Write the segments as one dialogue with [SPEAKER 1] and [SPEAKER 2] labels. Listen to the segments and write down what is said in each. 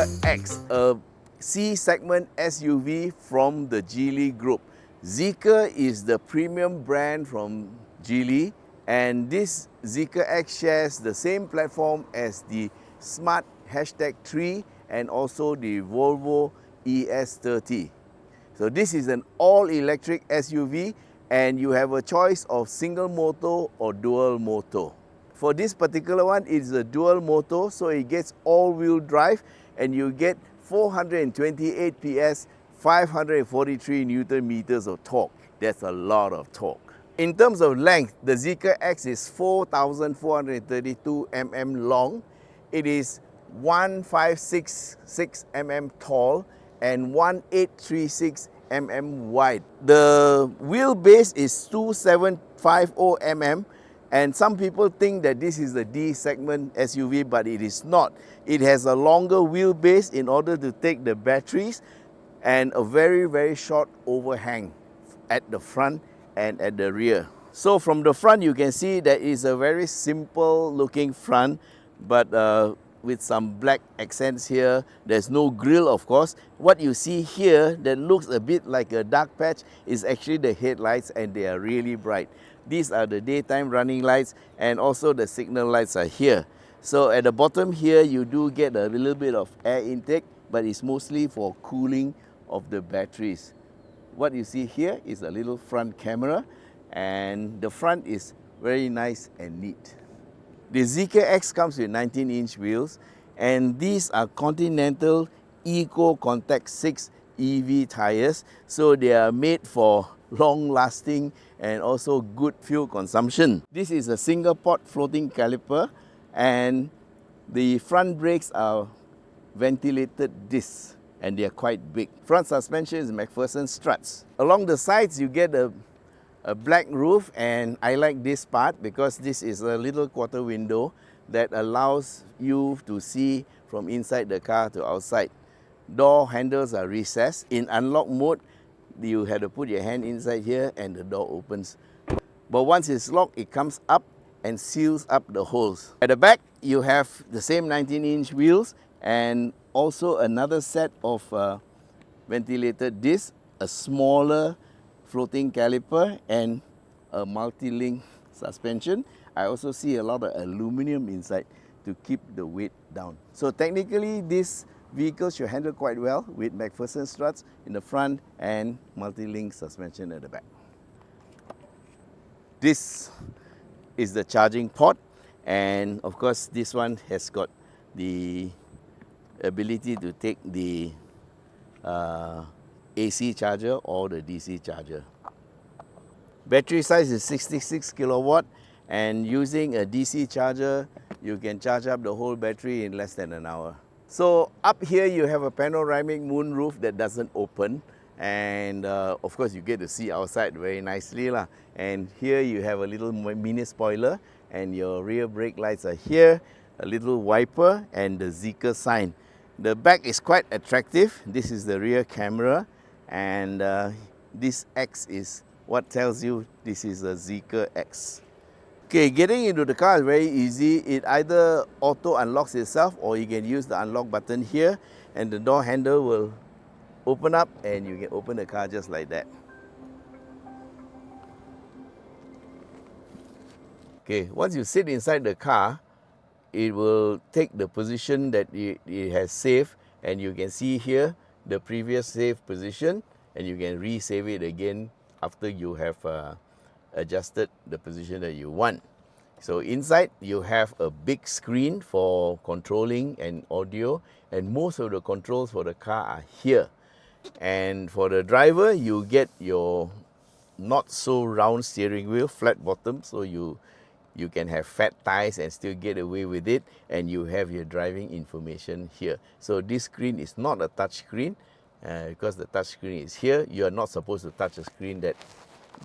[SPEAKER 1] Zeekr X, a C-segment SUV from the Geely Group. Zeekr is the premium brand from Geely, and this Zeekr X shares the same platform as the Smart #3 and also the Volvo ES30. So this is an all-electric SUV, and you have a choice of single motor or dual motor. For this particular one, it's a dual motor, so it gets all-wheel drive, and you get 428 PS, 543 Newton meters of torque. That's a lot of torque. In terms of length, the Zeekr X is 4,432 mm long. It is 1,566 mm tall and 1,836 mm wide. The wheelbase is 2,750 mm, and some people think that this is a D-segment SUV, but it is not. It has a longer wheelbase in order to take the batteries, and a very short overhang at the front and at the rear. So from the front you can see that it's a very simple looking front, but with some black accents here. There's no grille, of course. What you see here that looks a bit like a dark patch is actually the headlights, and they are really bright. These are the daytime running lights, and also the signal lights are here. So at the bottom here you do get a little bit of air intake, but it's mostly for cooling of the batteries. What you see here is a little front camera, and the front is very nice and neat. The Zeekr X comes with 19-inch wheels, and these are Continental Eco Contact 6 EV tires, so they are made for long-lasting and also good fuel consumption. This is a single pot floating caliper, and the front brakes are ventilated discs, and they are quite big. Front suspension is McPherson struts. Along the sides you get a black roof, and I like this part because this is a little quarter window that allows you to see from inside the car to outside. Door handles are recessed. In unlock mode, you have to put your hand inside here and the door opens. But once it's locked, it comes up and seals up the holes. At the back, you have the same 19-inch wheels and also another set of ventilated discs, a smaller floating caliper, and a multi-link suspension. I also see a lot of aluminum inside to keep the weight down. So technically this vehicle should handle quite well with McPherson struts in the front and multi-link suspension at the back. This is the charging port, and of course this one has got the ability to take the AC charger or the DC charger. Battery size is 66 kilowatt, and using a DC charger you can charge up the whole battery in less than an hour. So up here you have a panoramic moonroof that doesn't open, and of course you get to see outside very nicely lah. And here you have a little mini spoiler, and your rear brake lights are here, a little wiper, and the Zeekr sign. The back is quite attractive. This is the rear camera, and this X is what tells you this is a Zeekr X. Okay, getting into the car is very easy. It either auto unlocks itself, or you can use the unlock button here, and the door handle will open up and you can open the car just like that. Okay, once you sit inside the car, it will take the position that it has saved, and you can see here the previous saved position, and you can resave it again after you have adjusted the position that you want. So inside you have a big screen for controlling and audio, and most of the controls for the car are here. And for the driver, you get your not so round steering wheel, flat bottom, so you can have fat tires and still get away with it, and you have your driving information here. So this screen is not a touch screen, because the touch screen is here. You are not supposed to touch a screen that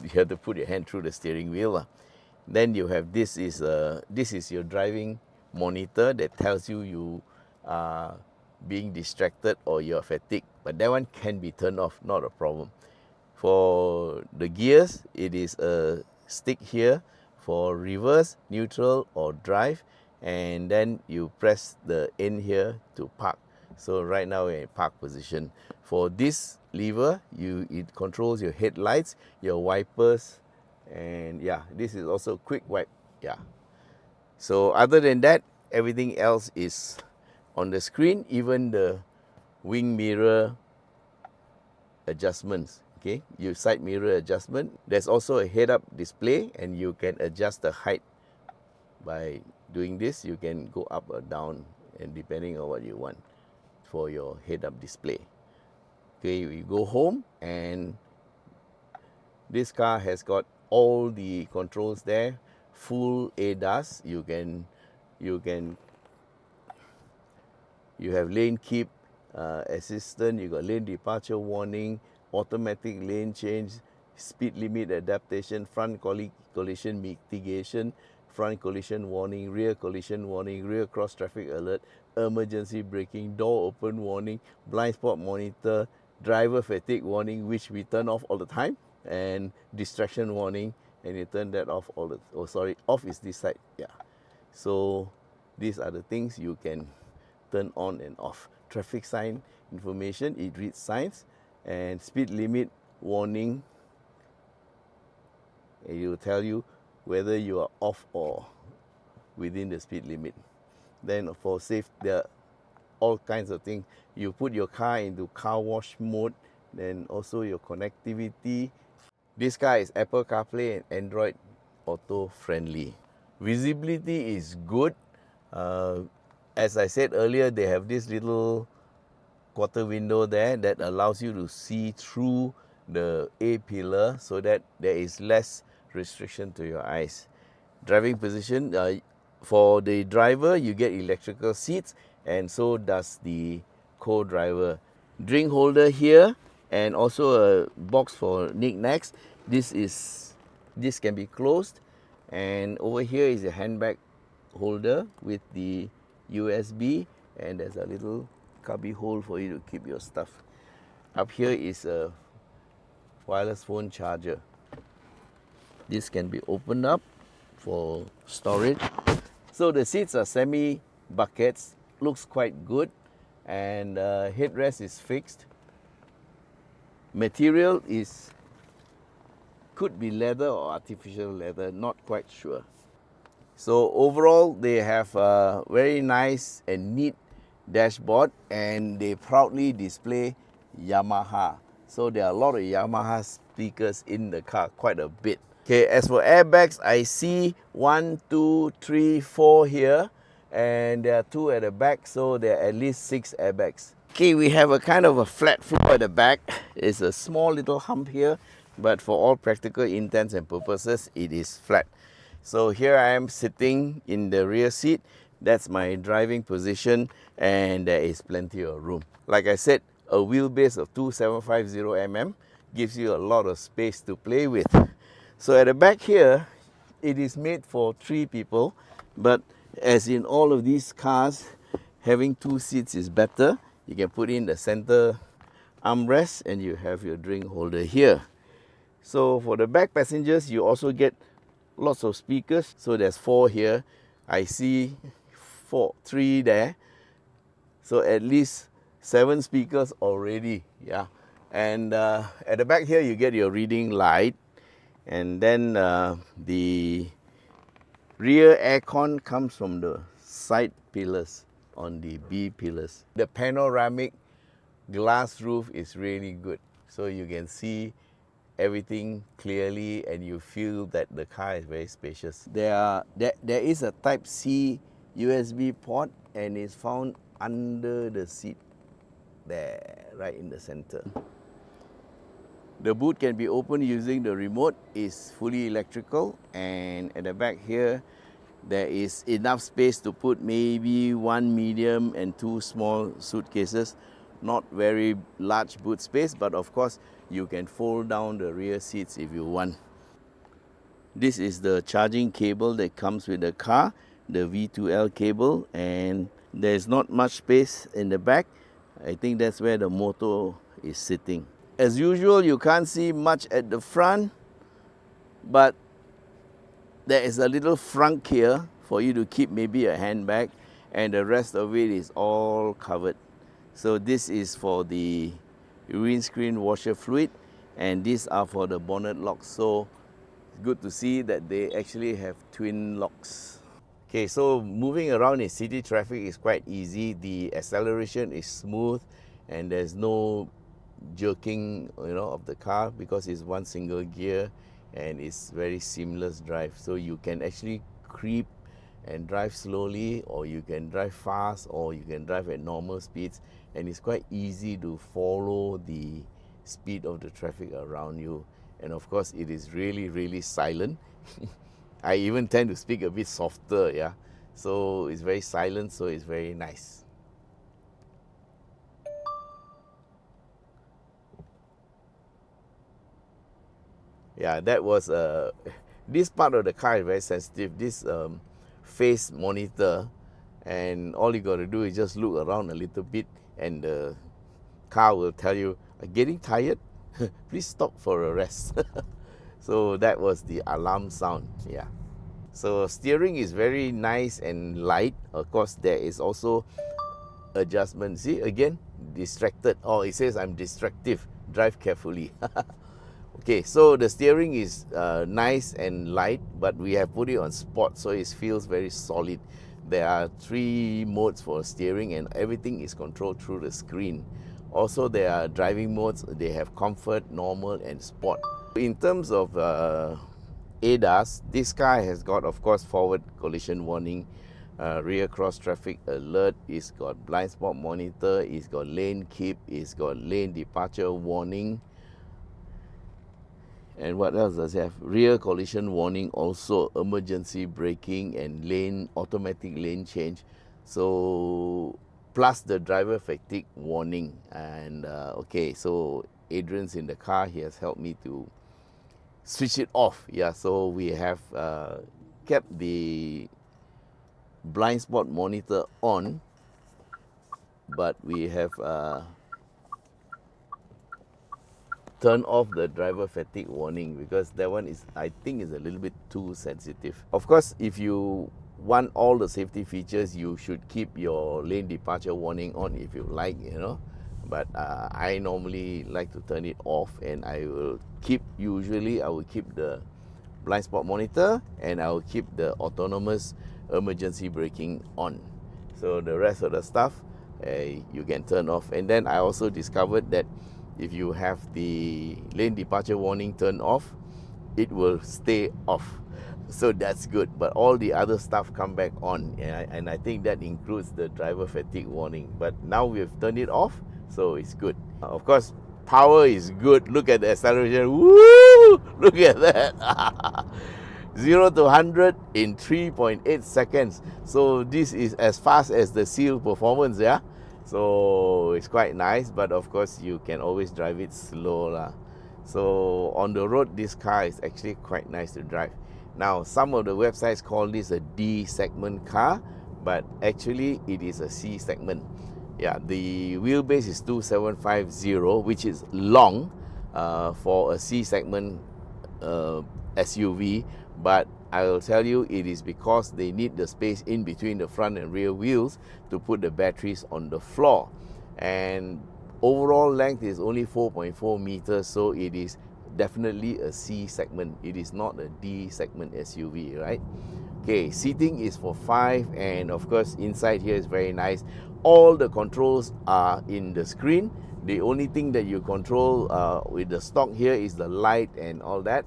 [SPEAKER 1] you have to put your hand through the steering wheel. Then you have this is your driving monitor that tells you are being distracted or you're fatigued, but that one can be turned off, not a problem. For the gears, it is a stick here for reverse, neutral or drive, and then you press the N here to park. So right now we're in park position. For this lever, it controls your headlights, your wipers, and yeah, this is also quick wipe. Yeah. So other than that, everything else is on the screen, even the wing mirror adjustments. Okay, your side mirror adjustment. There's also a head-up display, and you can adjust the height by doing this. You can go up or down, and depending on what you want for your head-up display. Okay, we go home, and this car has got all the controls there. Full ADAS. You have lane keep assistant. You got lane departure warning, automatic lane change, speed limit adaptation, front collision mitigation, front collision warning, rear cross traffic alert, emergency braking, door open warning, blind spot monitor, driver fatigue warning, which we turn off all the time, and distraction warning, and you turn that off all the, off is this side. Yeah. So these are the things you can turn on and off. Traffic sign information, it reads signs, and speed limit warning, and it will tell you whether you are off or within the speed limit. Then for safe, there are all kinds of things. You put your car into car wash mode, then also your connectivity. This car is Apple CarPlay and Android Auto friendly. Visibility is good. As I said earlier, they have this little quarter window there that allows you to see through the A pillar so that there is less restriction to your eyes. Driving position, for the driver, you get electrical seats, and so does the co-driver. Drink holder here, and also a box for knickknacks. This can be closed, and over here is a handbag holder with the USB, and there's a little cubby hole for you to keep your stuff. Up here is a wireless phone charger. This can be opened up for storage. So the seats are semi buckets, looks quite good, and headrest is fixed. Material could be leather or artificial leather, not quite sure. So overall, they have a very nice and neat dashboard, and they proudly display Yamaha. So there are a lot of Yamaha speakers in the car, quite a bit. Okay, as for airbags, I see 1, 2, 3, 4 here, and there are 2 at the back, so there are at least 6 airbags. Okay, we have a kind of a flat floor at the back. It's a small little hump here, but for all practical intents and purposes, it is flat. So here I am sitting in the rear seat. That's my driving position, and there is plenty of room. Like I said, a wheelbase of 2750 mm gives you a lot of space to play with. So at the back here, it is made for 3 people, but as in all of these cars, having 2 seats is better. You can put in the center armrest, and you have your drink holder here. So for the back passengers, you also get lots of speakers. So there's 4 here. I see 3 there. So at least 7 speakers already. Yeah. And at the back here, you get your reading light. And then the rear aircon comes from the side pillars on the B pillars. The panoramic glass roof is really good. So you can see everything clearly, and you feel that the car is very spacious. There is a Type-C USB port, and it's found under the seat there, right in the center. The boot can be opened using the remote. It's fully electrical, and at the back here, there is enough space to put maybe 1 medium and 2 small suitcases. Not very large boot space, but of course, you can fold down the rear seats if you want. This is the charging cable that comes with the car, the V2L cable, and there's not much space in the back. I think that's where the motor is sitting. As usual, you can't see much at the front, but there is a little frunk here for you to keep maybe a handbag, and the rest of it is all covered. So this is for the windscreen washer fluid, and these are for the bonnet locks. So good to see that they actually have twin locks. Okay, so moving around in city traffic is quite easy. The acceleration is smooth and there's no jerking, of the car because it's one single gear and it's very seamless drive. So you can actually creep and drive slowly, or you can drive fast, or you can drive at normal speeds, and it's quite easy to follow the speed of the traffic around you. And of course it is really, really silent. I even tend to speak a bit softer, yeah. So it's very silent, so it's very nice. Yeah, that was this part of the car is very sensitive. This face monitor, and all you got to do is just look around a little bit, and the car will tell you, "Getting tired? Please stop for a rest." So that was the alarm sound. Yeah. So steering is very nice and light. Of course, there is also adjustment. See, again, distracted. Oh, it says I'm distractive. Drive carefully. Okay, so the steering is nice and light, but we have put it on sport, so it feels very solid. There are 3 modes for steering, and everything is controlled through the screen. Also, there are driving modes. They have comfort, normal, and sport. In terms of ADAS, this car has got, of course, forward collision warning, rear cross traffic alert, it's got blind spot monitor, it's got lane keep, it's got lane departure warning. And what else does it have? Rear collision warning, also emergency braking and automatic lane change. So plus the driver fatigue warning. And okay, so Adrian's in the car. He has helped me to switch it off. Yeah, so we have kept the blind spot monitor on, but we have turn off the driver fatigue warning, because that one is, I think, is a little bit too sensitive. Of course, if you want all the safety features, you should keep your lane departure warning on if you like, but I normally like to turn it off, and I will keep the blind spot monitor, and I will keep the autonomous emergency braking on. So the rest of the stuff you can turn off. And then I also discovered that if you have the lane departure warning turned off, it will stay off. So that's good. But all the other stuff come back on, and I think that includes the driver fatigue warning. But now we've turned it off, so it's good. Of course, power is good. Look at the acceleration. Woo! Look at that. 0 to 100 in 3.8 seconds. So this is as fast as the Seal Performance, yeah? So it's quite nice, but of course you can always drive it slow lah. So on the road, this car is actually quite nice to drive. Now, some of the websites call this a D segment car, but actually it is a C segment. Yeah, the wheelbase is 2750, which is long for a C segment SUV, but I will tell you, it is because they need the space in between the front and rear wheels to put the batteries on the floor. And overall length is only 4.4 meters, so it is definitely a C segment. It is not a D segment SUV, right? Okay, seating is for 5, and of course inside here is very nice. All the controls are in the screen. The only thing that you control with the stock here is the light and all that,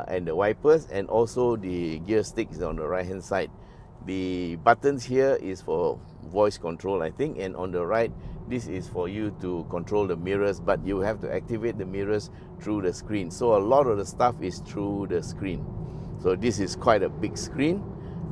[SPEAKER 1] and the wipers, and also the gear stick is on the right hand side. The buttons here is for voice control, I think, and on the right, this is for you to control the mirrors, but you have to activate the mirrors through the screen. So a lot of the stuff is through the screen. So this is quite a big screen,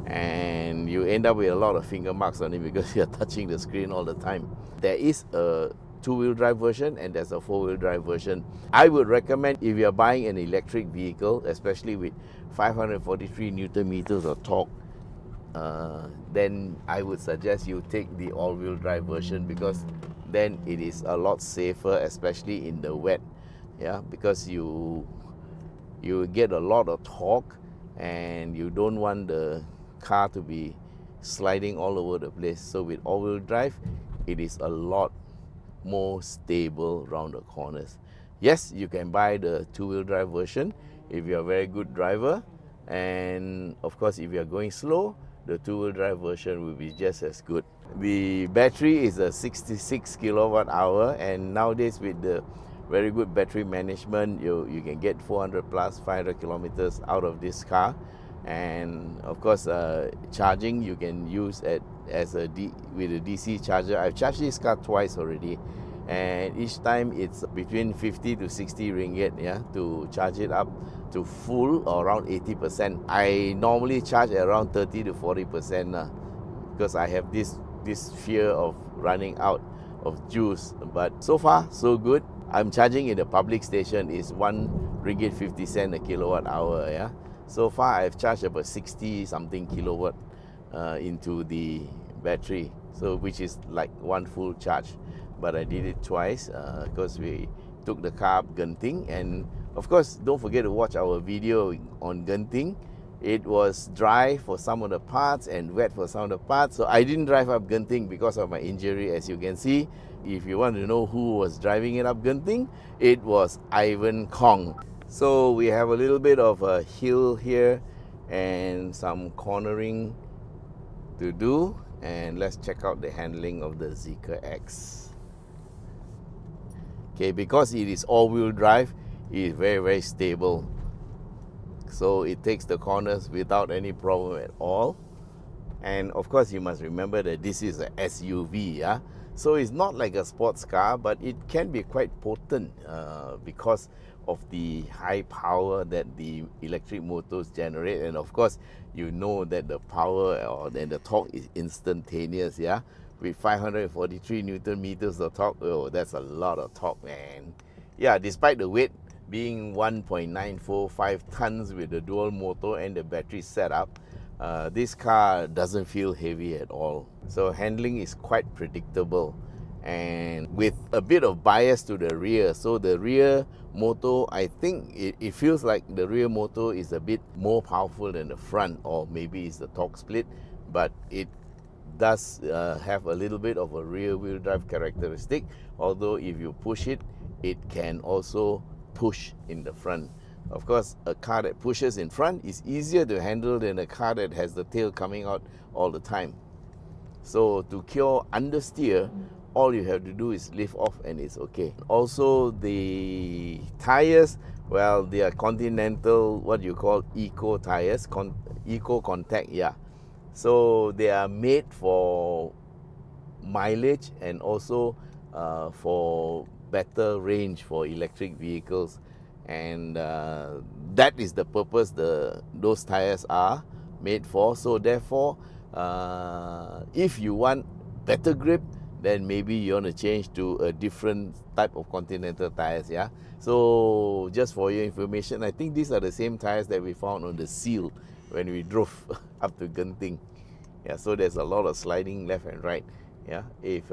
[SPEAKER 1] and you end up with a lot of finger marks on it because you're touching the screen all the time. There is a 2-wheel drive version and there's a 4-wheel drive version. I would recommend, if you're buying an electric vehicle, especially with 543 Newton meters of torque, then I would suggest you take the all-wheel drive version, because then it is a lot safer, especially in the wet. Yeah, because you get a lot of torque, and you don't want the car to be sliding all over the place. So with all-wheel drive, it is a lot more stable around the corners. Yes, you can buy the two-wheel drive version if you're a very good driver, and of course if you're going slow, the two-wheel drive version will be just as good. The battery is a 66 kilowatt hour, and nowadays with the very good battery management, you can get 400 plus 500 kilometers out of this car. And of course charging you can use with a DC charger. I've charged this car twice already, and each time it's between 50 to 60 ringgit, yeah, to charge it up to full or around 80%. I normally charge around 30 to 40% because I have this fear of running out of juice. But so far so good. I'm charging in the public station is 1 ringgit 50 cent a kilowatt hour, yeah. So far I've charged about 60 something kilowatt into the battery, so which is like one full charge. But I did it twice because we took the car up Genting, and of course don't forget to watch our video on Genting. It was dry for some of the parts and wet for some of the parts, so I didn't drive up Genting because of my injury, as you can see. If you want to know who was driving it up Genting, it was Ivan Khong. So we have a little bit of a hill here and some cornering to do, and let's check out the handling of the Zeekr X. Okay, because it is all-wheel drive, it is very, very stable. So it takes the corners without any problem at all. And of course you must remember that this is a SUV, yeah? So it's not like a sports car, but it can be quite potent because of the high power that the electric motors generate. And of course you know that the power and the torque is instantaneous, yeah? With 543 Newton meters of torque, oh, that's a lot of torque, man. Yeah, despite the weight being 1.945 tons with the dual motor and the battery setup, this car doesn't feel heavy at all. So handling is quite predictable, and with a bit of bias to the rear. So the rear motor, I think it feels like the rear motor is a bit more powerful than the front, or maybe it's the torque split, but it does have a little bit of a rear wheel drive characteristic, although if you push it, it can also push in the front. Of course, a car that pushes in front is easier to handle than a car that has the tail coming out all the time. So to cure understeer, all you have to do is lift off and it's okay. Also the tires, well, they are Continental, what you call eco tires, eco contact, yeah. So they are made for mileage and also for better range for electric vehicles, and that is the purpose those tires are made for. So therefore, if you want better grip, then maybe you want to change to a different type of Continental tires, yeah. So just for your information, I think these are the same tires that we found on the seal when we drove up to Genting. Yeah, so there's a lot of sliding left and right, yeah, if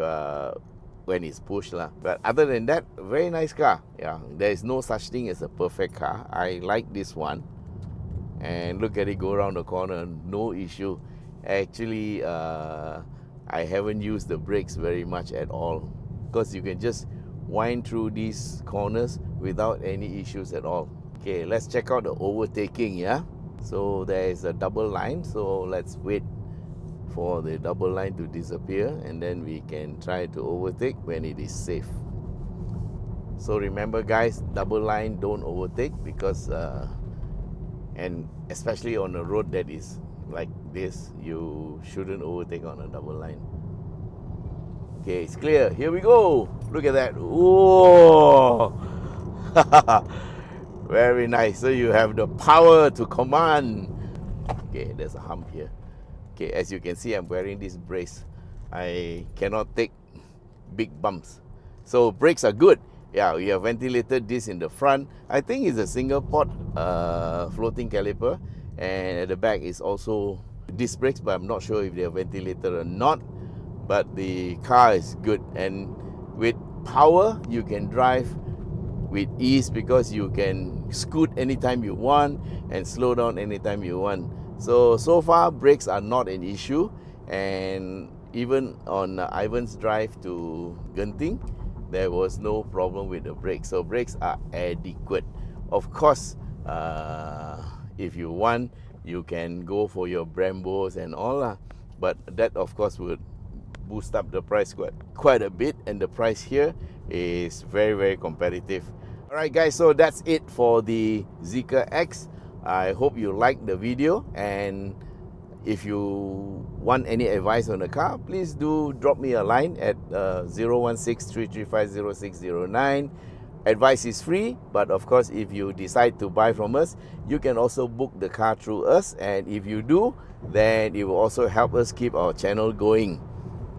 [SPEAKER 1] when it's pushed lah. But other than that, very nice car. Yeah, there is no such thing as a perfect car. I like this one, and look at it go around the corner, no issue. Actually, I haven't used the brakes very much at all, because you can just wind through these corners without any issues at all. Okay, let's check out the overtaking, yeah. So there is a double line, so let's wait for the double line to disappear, and then we can try to overtake when it is safe. So remember guys, double line, don't overtake, because and especially on a road that is like this, you shouldn't overtake on a double line. Okay, it's clear. Here we go. Look at that. Whoa. Very nice. So you have the power to command. Okay, there's a hump here. Okay, as you can see, I'm wearing this brace. I cannot take big bumps. So brakes are good. Yeah, we have ventilated this in the front. I think it's a single port floating caliper, and at the back is also disc brakes, but I'm not sure if they are ventilated or not. But the car is good, and with power you can drive with ease, because you can scoot anytime you want and slow down anytime you want. So far brakes are not an issue, and even on Ivan's drive to Genting, there was no problem with the brakes. So brakes are adequate. Of course, if you want, you can go for your Brembos and all, but that of course would boost up the price quite a bit, and the price here is very, very competitive. Alright guys, so that's it for the Zeekr X. I hope you liked the video, and if you want any advice on the car, please do drop me a line at 016-335-0609. Advice is free, but of course if you decide to buy from us, you can also book the car through us, and if you do, then it will also help us keep our channel going.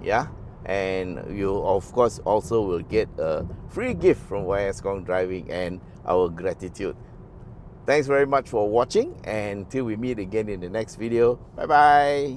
[SPEAKER 1] Yeah, and you of course also will get a free gift from YS Khong Driving and our gratitude. Thanks very much for watching, and till we meet again in the next video. Bye bye.